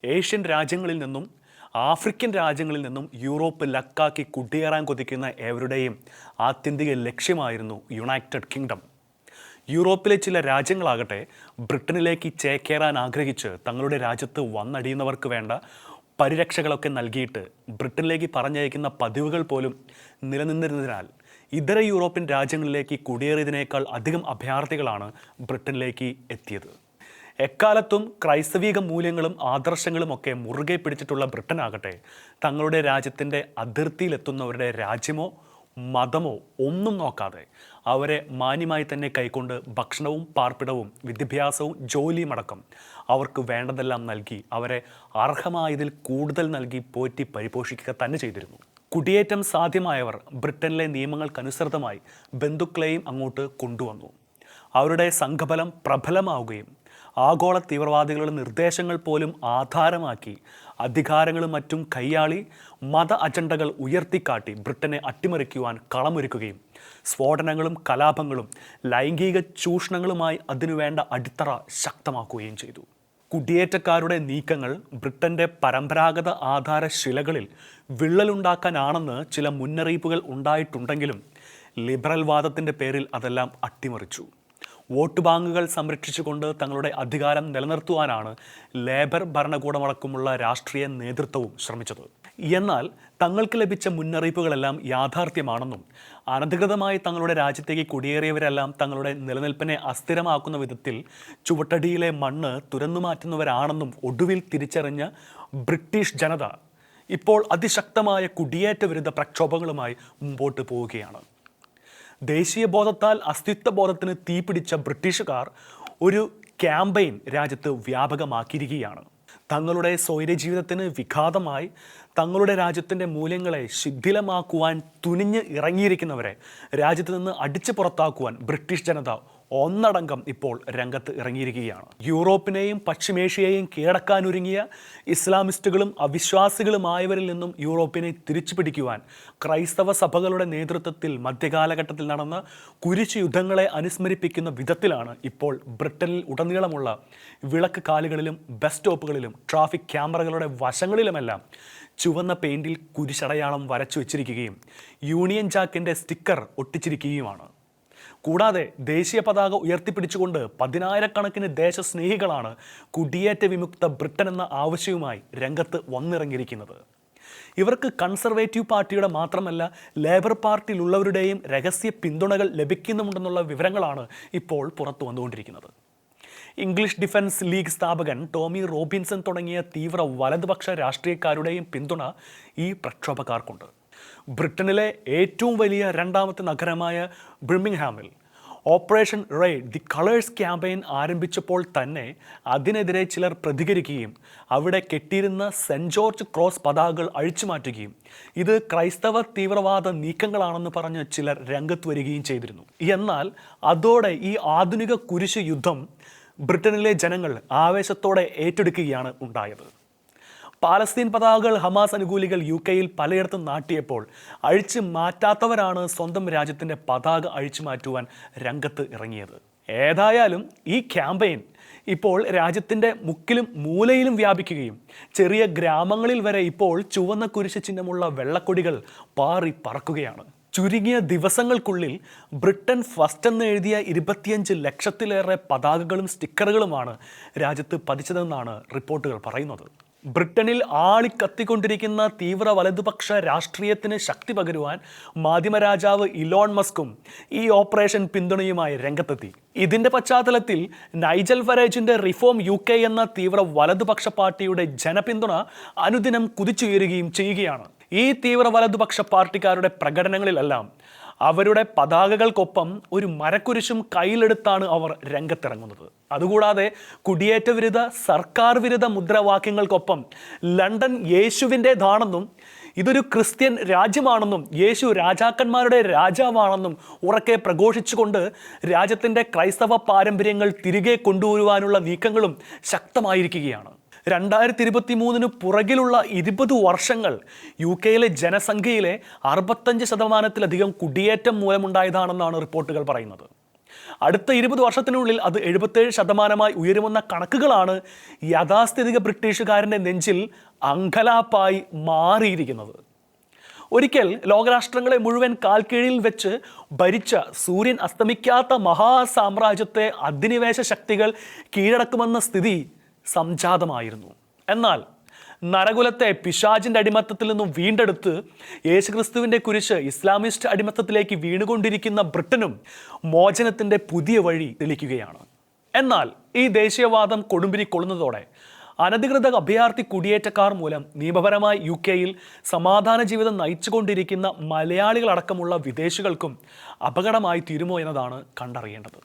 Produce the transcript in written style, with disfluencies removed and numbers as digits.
Asian രാജ്യങ്ങളിൽ നിന്നും African രാജ്യങ്ങളിൽ നിന്നും യൂറോപ്പ് ലക്കാക്കി കുടിയേറാൻ കൊതിക്കുന്ന ഏവരുടെയും ആത്യന്തിക ലക്ഷ്യമായിരുന്നു യുണൈറ്റഡ് കിങ്ഡം. യൂറോപ്പിലെ ചില രാജ്യങ്ങളാകട്ടെ ബ്രിട്ടനിലേക്ക് ചേക്കേറാൻ ആഗ്രഹിച്ച് തങ്ങളുടെ രാജ്യത്ത് വന്നടിയുന്നവർക്ക് വേണ്ട പരിരക്ഷകളൊക്കെ നൽകിയിട്ട് ബ്രിട്ടനിലേക്ക് പറഞ്ഞയക്കുന്ന പതിവുകൾ പോലും നിലനിന്നിരുന്നതിനാൽ ഇതര യൂറോപ്യൻ രാജ്യങ്ങളിലേക്ക് കുടിയേറിയതിനേക്കാൾ അധികം അഭയാർത്ഥികളാണ് ബ്രിട്ടനിലേക്ക് എത്തിയത്. എക്കാലത്തും ക്രൈസ്തവിക മൂല്യങ്ങളും ആദർശങ്ങളും ഒക്കെ മുറുകെ പിടിച്ചിട്ടുള്ള ബ്രിട്ടനാകട്ടെ തങ്ങളുടെ രാജ്യത്തിൻ്റെ അതിർത്തിയിലെത്തുന്നവരുടെ രാജ്യമോ മതമോ ഒന്നും നോക്കാതെ അവരെ മാന്യമായി തന്നെ കൈക്കൊണ്ട് ഭക്ഷണവും പാർപ്പിടവും വിദ്യാഭ്യാസവും ജോലിയും അടക്കം അവർക്ക് വേണ്ടതെല്ലാം നൽകി അവരെ അർഹമായതിൽ കൂടുതൽ നൽകി പോറ്റി പരിപോഷിക്കുക തന്നെ ചെയ്തിരുന്നു. കുടിയേറ്റം സാധ്യമായവർ ബ്രിട്ടനിലെ നിയമങ്ങൾക്കനുസൃതമായി ബന്ധുക്കളെയും അങ്ങോട്ട് കൊണ്ടുവന്നു. അവരുടെ സംഘബലം പ്രബലമാവുകയും ആഗോള തീവ്രവാദികളുടെ നിർദ്ദേശങ്ങൾ പോലും ആധാരമാക്കി അധികാരങ്ങളും മറ്റും കൈയാളി മത അജണ്ടകൾ ഉയർത്തിക്കാട്ടി ബ്രിട്ടനെ അട്ടിമറിക്കുവാൻ കളമൊരുക്കുകയും സ്ഫോടനങ്ങളും കലാപങ്ങളും ലൈംഗിക ചൂഷണങ്ങളുമായി അതിനുവേണ്ട അടിത്തറ ശക്തമാക്കുകയും ചെയ്തു. കുടിയേറ്റക്കാരുടെ നീക്കങ്ങൾ ബ്രിട്ടൻ്റെ പരമ്പരാഗത ആധാരശിലകളിൽ വിള്ളലുണ്ടാക്കാനാണെന്ന് ചില മുന്നറിയിപ്പുകൾ ഉണ്ടായിട്ടുണ്ടെങ്കിലും ലിബറൽ വാദത്തിൻ്റെ പേരിൽ അതെല്ലാം അട്ടിമറിച്ചു. വോട്ട് ബാങ്കുകൾ സംരക്ഷിച്ചുകൊണ്ട് തങ്ങളുടെ അധികാരം നിലനിർത്തുവാനാണ് ലേബർ ഭരണകൂടമടക്കമുള്ള രാഷ്ട്രീയ നേതൃത്വവും ശ്രമിച്ചത്. എന്നാൽ തങ്ങൾക്ക് ലഭിച്ച മുന്നറിയിപ്പുകളെല്ലാം യാഥാർത്ഥ്യമാണെന്നും അനധികൃതമായി തങ്ങളുടെ രാജ്യത്തേക്ക് കുടിയേറിയവരെല്ലാം തങ്ങളുടെ നിലനിൽപ്പിനെ അസ്ഥിരമാക്കുന്ന വിധത്തിൽ ചുവട്ടടിയിലെ മണ്ണ് തുരന്നുമാറ്റുന്നവരാണെന്നും ഒടുവിൽ തിരിച്ചറിഞ്ഞ ബ്രിട്ടീഷ് ജനത ഇപ്പോൾ അതിശക്തമായ കുടിയേറ്റ വിരുദ്ധ പ്രക്ഷോഭങ്ങളുമായി മുമ്പോട്ട് പോവുകയാണ്. ദേശീയ ബോധത്താൽ അസ്തിത്വ ബോധത്തിന് തീപിടിച്ച ബ്രിട്ടീഷുകാർ ഒരു ക്യാമ്പയിൻ രാജ്യത്ത് വ്യാപകമാക്കിയിരിക്കുകയാണ്. തങ്ങളുടെ സ്വൈരജീവിതത്തിന് വിഘാതമായി തങ്ങളുടെ രാജ്യത്തിൻ്റെ മൂല്യങ്ങളെ ശിഥിലമാക്കുവാൻ തുനിഞ്ഞ് ഇറങ്ങിയിരിക്കുന്നവരെ രാജ്യത്ത് നിന്ന് അടിച്ചു പുറത്താക്കുവാൻ ബ്രിട്ടീഷ് ജനത ഒന്നടങ്കം ഇപ്പോൾ രംഗത്ത് ഇറങ്ങിയിരിക്കുകയാണ്. യൂറോപ്പിനെയും പശ്ചിമേഷ്യയെയും കീഴടക്കാനൊരുങ്ങിയ ഇസ്ലാമിസ്റ്റുകളും അവിശ്വാസികളുമായവരിൽ നിന്നും യൂറോപ്പിനെ തിരിച്ചു പിടിക്കുവാൻ ക്രൈസ്തവ സഭകളുടെ നേതൃത്വത്തിൽ മധ്യകാലഘട്ടത്തിൽ നടന്ന കുരിശ് യുദ്ധങ്ങളെ അനുസ്മരിപ്പിക്കുന്ന വിധത്തിലാണ് ഇപ്പോൾ ബ്രിട്ടനിൽ ഉടനീളമുള്ള വിളക്ക് കാലുകളിലും ബസ് സ്റ്റോപ്പുകളിലും ട്രാഫിക് ക്യാമറകളുടെ വശങ്ങളിലുമെല്ലാം ചുവന്ന പെയിൻറ്റിൽ കുരിശടയാളം വരച്ചു വച്ചിരിക്കുകയും യൂണിയൻ ജാക്കിൻ്റെ സ്റ്റിക്കർ ഒട്ടിച്ചിരിക്കുകയുമാണ്. കൂടാതെ ദേശീയ പതാക ഉയർത്തിപ്പിടിച്ചുകൊണ്ട് പതിനായിരക്കണക്കിന് ദേശസ്നേഹികളാണ് കുടിയേറ്റ വിമുക്ത ബ്രിട്ടൻ എന്ന ആവശ്യവുമായി രംഗത്ത് വന്നിറങ്ങിയിരിക്കുന്നത്. ഇവർക്ക് കൺസർവേറ്റീവ് പാർട്ടിയുടെ മാത്രമല്ല ലേബർ പാർട്ടിയിലുള്ളവരുടെയും രഹസ്യ പിന്തുണകൾ ലഭിക്കുന്നുമുണ്ടെന്നുള്ള വിവരങ്ങളാണ് ഇപ്പോൾ പുറത്തു വന്നുകൊണ്ടിരിക്കുന്നത്. ഇംഗ്ലീഷ് ഡിഫൻസ് ലീഗ് സ്ഥാപകൻ ടോമി റോബിൻസൺ തുടങ്ങിയ തീവ്ര വലതുപക്ഷ രാഷ്ട്രീയക്കാരുടെയും പിന്തുണ ഈ പ്രക്ഷോഭക്കാർക്കുണ്ട്. ബ്രിട്ടനിലെ ഏറ്റവും വലിയ രണ്ടാമത്തെ നഗരമായ ബിർമിംഗ്ഹാമിൽ operation raise the colours campaign ആരംഭിച്ചപ്പോൾ തന്നെ അതിനെതിരെ ചിലർ പ്രതികരിക്കുകയും അവിടെ കെട്ടിയിരുന്ന സെൻറ്റ് ജോർജ് ക്രോസ് പതാകകൾ അഴിച്ചുമാറ്റുകയും ഇത് ക്രൈസ്തവ തീവ്രവാദ നീക്കങ്ങളാണെന്ന് പറഞ്ഞ് ചിലർ രംഗത്ത് വരികയും ചെയ്തിരുന്നു. എന്നാൽ അതോടെ ഈ ആധുനിക കുരിശ് യുദ്ധം ബ്രിട്ടനിലെ ജനങ്ങൾ ആവേശത്തോടെ ഏറ്റെടുക്കുകയാണ് ഉണ്ടായത്. പാലസ്തീൻ പതാകകൾ ഹമാസ് അനുകൂലികൾ UK-യിൽ പലയിടത്തും നാട്ടിയപ്പോൾ അഴിച്ചു മാറ്റാത്തവരാണ് സ്വന്തം രാജ്യത്തിൻ്റെ പതാക അഴിച്ചു മാറ്റുവാൻ രംഗത്ത് ഇറങ്ങിയത്. ഏതായാലും ഈ ക്യാമ്പയിൻ ഇപ്പോൾ രാജ്യത്തിൻ്റെ മുക്കിലും മൂലയിലും വ്യാപിക്കുകയും ചെറിയ ഗ്രാമങ്ങളിൽ വരെ ഇപ്പോൾ ചുവന്ന കുരിശ് ചിഹ്നമുള്ള വെള്ളക്കൊടികൾ പാറി പറക്കുകയാണ്. ചുരുങ്ങിയ ദിവസങ്ങൾക്കുള്ളിൽ ബ്രിട്ടൻ ഫസ്റ്റ് എന്ന് എഴുതിയ 25 ലക്ഷത്തിലേറെ പതാകകളും സ്റ്റിക്കറുകളുമാണ് രാജ്യത്ത് പതിച്ചതെന്നാണ് റിപ്പോർട്ടുകൾ പറയുന്നത്. ബ്രിട്ടനിൽ ആളിക്കത്തിക്കൊണ്ടിരിക്കുന്ന തീവ്ര വലതുപക്ഷ രാഷ്ട്രീയത്തിന് ശക്തി പകരുവാൻ മാധ്യമരാജാവ് ഇലോൺ മസ്കും ഈ ഓപ്പറേഷൻ പിന്തുണയുമായി രംഗത്തെത്തി. ഇതിൻ്റെ പശ്ചാത്തലത്തിൽ നൈജൽ ഫറേജിൻ്റെ റിഫോം UK എന്ന തീവ്ര വലതുപക്ഷ പാർട്ടിയുടെ ജനപിന്തുണ അനുദിനം കുതിച്ചുയരുകയും ചെയ്യുകയാണ്. ഈ തീവ്ര വലതുപക്ഷ പാർട്ടിക്കാരുടെ പ്രകടനങ്ങളിലെല്ലാം അവരുടെ പതാകകൾക്കൊപ്പം ഒരു മരക്കുരിശും കയ്യിലെടുത്താണ് അവർ രംഗത്തിറങ്ങുന്നത്. അതുകൂടാതെ കുടിയേറ്റ വിരുദ്ധ സർക്കാർ വിരുദ്ധ മുദ്രാവാക്യങ്ങൾക്കൊപ്പം ലണ്ടൻ യേശുവിൻ്റേതാണെന്നും ഇതൊരു ക്രിസ്ത്യൻ രാജ്യമാണെന്നും യേശു രാജാക്കന്മാരുടെ രാജാവാണെന്നും ഉറക്കെ പ്രഘോഷിച്ചുകൊണ്ട് രാജ്യത്തിൻ്റെ ക്രൈസ്തവ പാരമ്പര്യങ്ങൾ തിരികെ കൊണ്ടുവരുവാനുള്ള നീക്കങ്ങളും ശക്തമായിരിക്കുകയാണ്. 2023 പുറകിലുള്ള 20 വർഷങ്ങൾ UK-യിലെ ജനസംഖ്യയിലെ 65% കുടിയേറ്റം മൂലമുണ്ടായതാണെന്നാണ് റിപ്പോർട്ടുകൾ പറയുന്നത്. അടുത്ത 20 വർഷത്തിനുള്ളിൽ അത് 77% ഉയരുമെന്ന കണക്കുകളാണ് യാഥാസ്ഥിതിക ബ്രിട്ടീഷുകാരൻ്റെ നെഞ്ചിൽ അങ്കലാപ്പായി മാറിയിരിക്കുന്നത്. ഒരിക്കൽ ലോകരാഷ്ട്രങ്ങളെ മുഴുവൻ കാൽക്കീഴിൽ വെച്ച് ഭരിച്ച സൂര്യൻ അസ്തമിക്കാത്ത മഹാസാമ്രാജ്യത്തെ അധിനിവേശ ശക്തികൾ കീഴടക്കുമെന്ന സ്ഥിതി സംജാതമായിരുന്നു. എന്നാൽ നരകുലത്തെ പിശാചിൻ്റെ അടിമത്തത്തിൽ നിന്നും വീണ്ടെടുത്ത് യേശുക്രിസ്തുവിൻ്റെ കുരിശ് ഇസ്ലാമിസ്റ്റ് അടിമത്തത്തിലേക്ക് വീണുകൊണ്ടിരിക്കുന്ന ബ്രിട്ടനും മോചനത്തിൻ്റെ പുതിയ വഴി തെളിക്കുകയാണ്. എന്നാൽ ഈ ദേശീയവാദം കൊടുമ്പിരി കൊള്ളുന്നതോടെ അനധികൃത അഭയാർത്ഥി കുടിയേറ്റക്കാർ മൂലം നിയമപരമായി UK-യിൽ സമാധാന ജീവിതം നയിച്ചുകൊണ്ടിരിക്കുന്ന മലയാളികളടക്കമുള്ള വിദേശികൾക്കും അപകടമായി തീരുമോ എന്നതാണ് കണ്ടറിയേണ്ടത്.